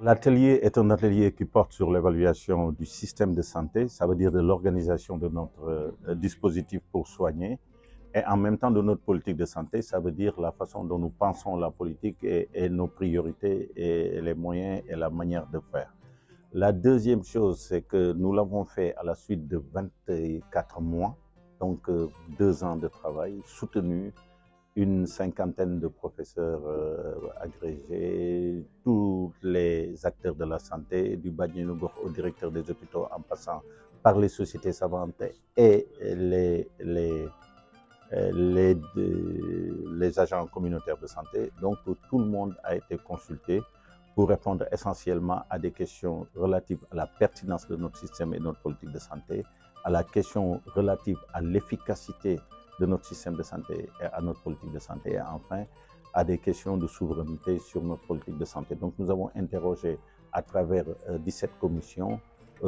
L'atelier est un atelier qui porte sur l'évaluation du système de santé, ça veut dire de l'organisation de notre dispositif pour soigner, et en même temps de notre politique de santé, ça veut dire la façon dont nous pensons la politique et nos priorités et les moyens et la manière de faire. La deuxième chose, c'est que nous l'avons fait à la suite de 24 mois, donc 2 ans de travail soutenu, une cinquantaine de professeurs agrégés, tous les acteurs de la santé, du Badjinougour au directeur des hôpitaux en passant par les sociétés savantes et les agents communautaires de santé. Donc tout le monde a été consulté pour répondre essentiellement à des questions relatives à la pertinence de notre système et de notre politique de santé, à la question relative à l'efficacité de notre système de santé et à notre politique de santé, et enfin à des questions de souveraineté sur notre politique de santé. Donc nous avons interrogé à travers 17 commissions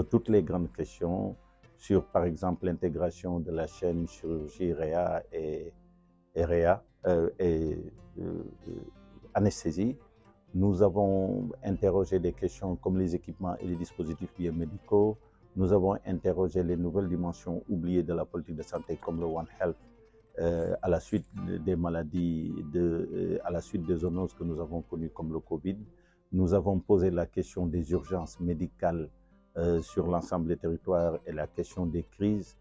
toutes les grandes questions sur, par exemple, l'intégration de la chaîne chirurgie REA et anesthésie. Nous avons interrogé des questions comme les équipements et les dispositifs biomédicaux. Nous avons interrogé les nouvelles dimensions oubliées de la politique de santé comme le One Health à la suite des maladies, à la suite des zoonoses que nous avons connues comme le Covid. Nous avons posé la question des urgences médicales sur l'ensemble des territoires et la question des crises,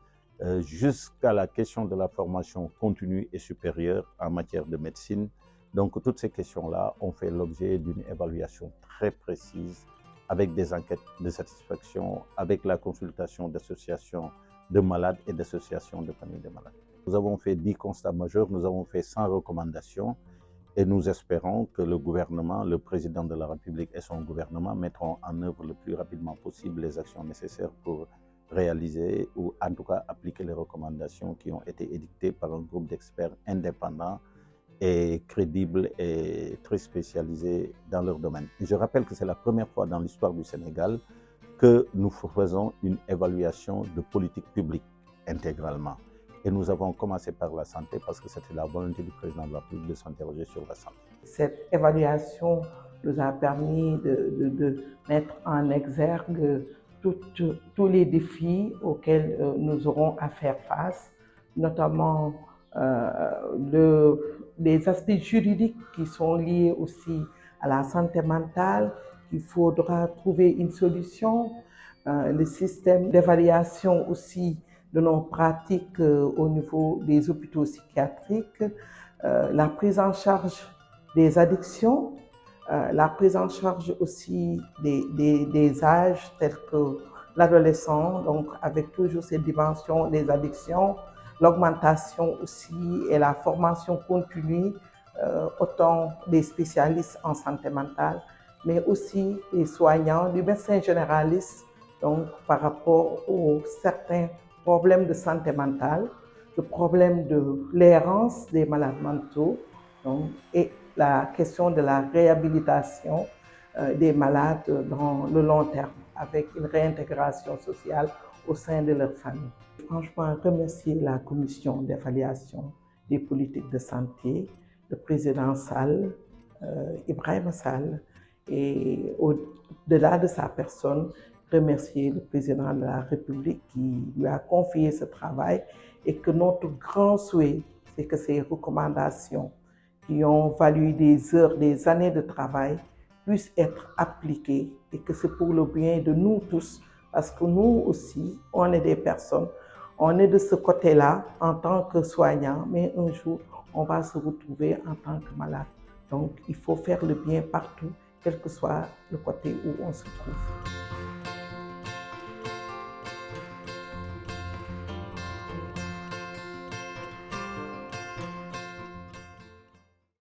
jusqu'à la question de la formation continue et supérieure en matière de médecine. Donc toutes ces questions-là ont fait l'objet d'une évaluation très précise avec des enquêtes de satisfaction, avec la consultation d'associations de malades et d'associations de familles de malades. Nous avons fait 10 constats majeurs, nous avons fait 100 recommandations et nous espérons que le gouvernement, le président de la République et son gouvernement mettront en œuvre le plus rapidement possible les actions nécessaires pour réaliser ou en tout cas appliquer les recommandations qui ont été édictées par un groupe d'experts indépendants et crédibles et très spécialisés dans leur domaine. Et je rappelle que c'est la première fois dans l'histoire du Sénégal que nous faisons une évaluation de politique publique intégralement. Et nous avons commencé par la santé parce que c'était la volonté du président de la République de s'interroger sur la santé. Cette évaluation nous a permis de mettre en exergue tous les défis auxquels nous aurons à faire face, notamment les aspects juridiques qui sont liés aussi à la santé mentale, qu'il faudra trouver une solution, le système d'évaluation aussi de nos pratiques au niveau des hôpitaux psychiatriques, la prise en charge des addictions, la prise en charge aussi des âges tels que l'adolescent, donc avec toujours cette dimension des addictions, l'augmentation aussi et la formation continue, autant des spécialistes en santé mentale, mais aussi des soignants, du médecin généraliste, donc par rapport aux certains problèmes de santé mentale, le problème de l'errance des malades mentaux, donc, et la question de la réhabilitation des malades dans le long terme, avec une réintégration sociale au sein de leur famille. Franchement, remercier la commission d'évaluation des politiques de santé, le président Sall, Ibrahima Sall, et au-delà de sa personne, remercier le président de la République qui lui a confié ce travail et que notre grand souhait, c'est que ces recommandations qui ont valu des heures, des années de travail puissent être appliquées et que c'est pour le bien de nous tous parce que nous aussi, on est des personnes, on est de ce côté-là en tant que soignants, mais un jour, on va se retrouver en tant que malade. Donc, il faut faire le bien partout, quel que soit le côté où on se trouve.